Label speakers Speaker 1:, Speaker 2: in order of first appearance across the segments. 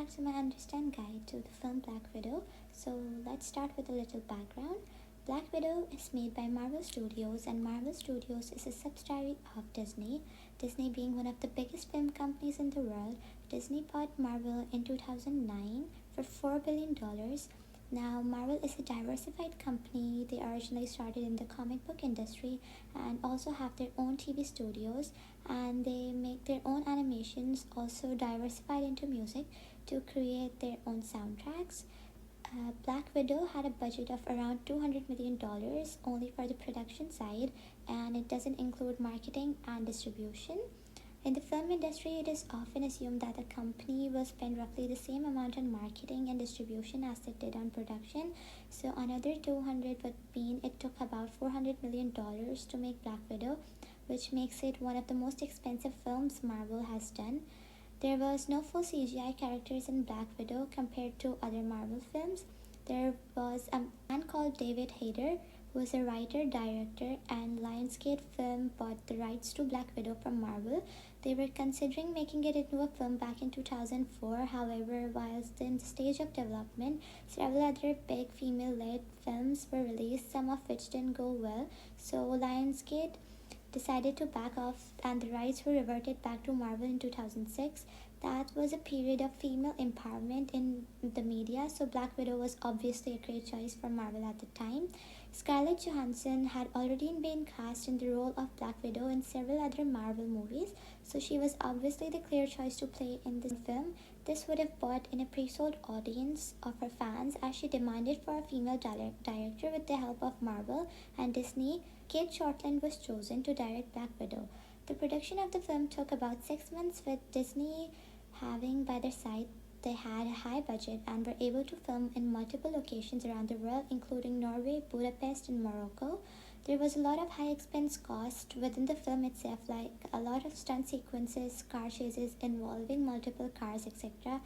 Speaker 1: back to my Understand Guide to the film Black Widow. So let's start with a little background. Black Widow is made by Marvel Studios, and Marvel Studios is a subsidiary of Disney. Disney being one of the biggest film companies in the world, Disney bought Marvel in 2009 for $4 billion. Now, Marvel is a diversified company. They originally started in the comic book industry and also have their own TV studios, and they make their own animations, also diversified into music to create their own soundtracks. Black Widow had a budget of around $200 million only for the production side, and it doesn't include marketing and distribution. In the film industry, it is often assumed that a company will spend roughly the same amount on marketing and distribution as it did on production. So another 200 would mean it took about $400 million to make Black Widow, which makes it one of the most expensive films Marvel has done. There was no full CGI characters in Black Widow compared to other Marvel films. There was a man called David Hayter who was a writer, director, and Lionsgate Film bought the rights to Black Widow from Marvel. They were considering making it into a film back in 2004. However, whilst in the stage of development, several other big female-led films were released, some of which didn't go well. So Lionsgate decided to back off, and the rights were reverted back to Marvel in 2006. That was a period of female empowerment in the media, so Black Widow was obviously a great choice for Marvel at the time. Scarlett Johansson had already been cast in the role of Black Widow in several other Marvel movies, so she was obviously the clear choice to play in this film. This would have brought in a pre-sold audience of her fans as she demanded for a female director with the help of Marvel and Disney. Kate Shortland was chosen to direct Black Widow. The production of the film took about 6 months, with Disney having by their side they had a high budget and were able to film in multiple locations around the world, including Norway, Budapest, and Morocco. There was a lot of high expense cost within the film itself, like a lot of stunt sequences, car chases involving multiple cars, etc.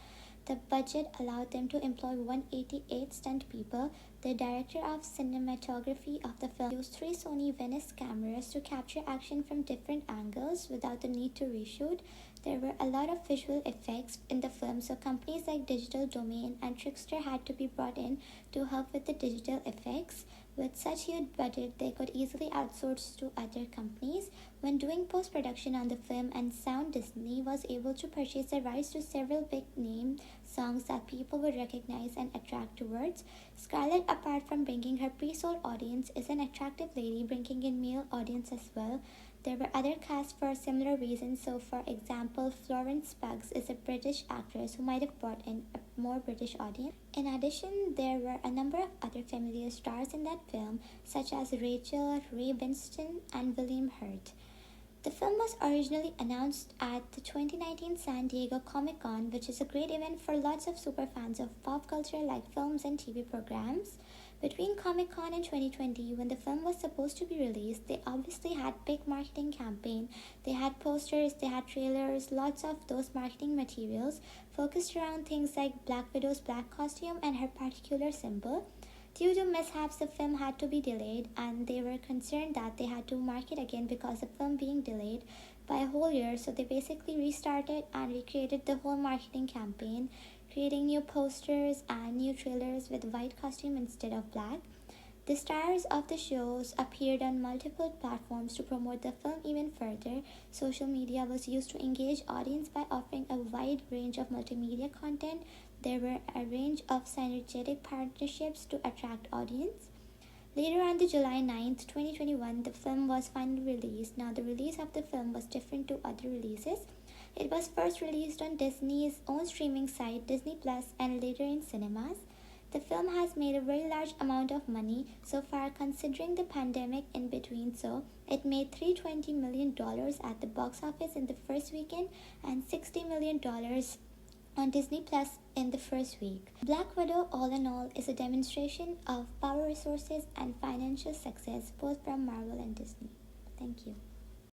Speaker 1: The budget allowed them to employ 188 stunt people. The director of cinematography of the film used 3 Sony Venice cameras to capture action from different angles without the need to reshoot. There were a lot of visual effects in the film, so companies like Digital Domain and Trickster had to be brought in to help with the digital effects. With such huge budget, they could easily outsource to other companies. When doing post-production on the film and sound, Disney was able to purchase the rights to several big-name songs that people would recognize and attract towards. Scarlett, apart from bringing her pre-sold audience, is an attractive lady, bringing in male audience as well. There were other casts for similar reasons. So, for example, Florence Pugh is a British actress who might have brought in a more British audience. In addition, there were a number of other familiar stars in that film, such as Rachel Ray Winston and William Hurt. The film was originally announced at the 2019 San Diego Comic-Con, which is a great event for lots of superfans of pop culture like films and TV programs. Between Comic-Con and 2020, when the film was supposed to be released, they obviously had big marketing campaign. They had posters, they had trailers, lots of those marketing materials focused around things like Black Widow's black costume and her particular symbol. Due to mishaps, the film had to be delayed, and they were concerned that they had to market again because the film being delayed by a whole year. So they basically restarted and recreated the whole marketing campaign, creating new posters and new trailers with white costume instead of black. The stars of the shows appeared on multiple platforms to promote the film even further. Social media was used to engage audience by offering a wide range of multimedia content. There were a range of synergetic partnerships to attract audience. Later on the July 9th, 2021, the film was finally released. Now, the release of the film was different to other releases. It was first released on Disney's own streaming site, Disney Plus, and later in cinemas. The film has made a very large amount of money so far, considering the pandemic in between. So, it made $320 million at the box office in the first weekend and $60 million on Disney Plus in the first week. Black Widow, all in all, is a demonstration of power resources and financial success both from Marvel and Disney. Thank you.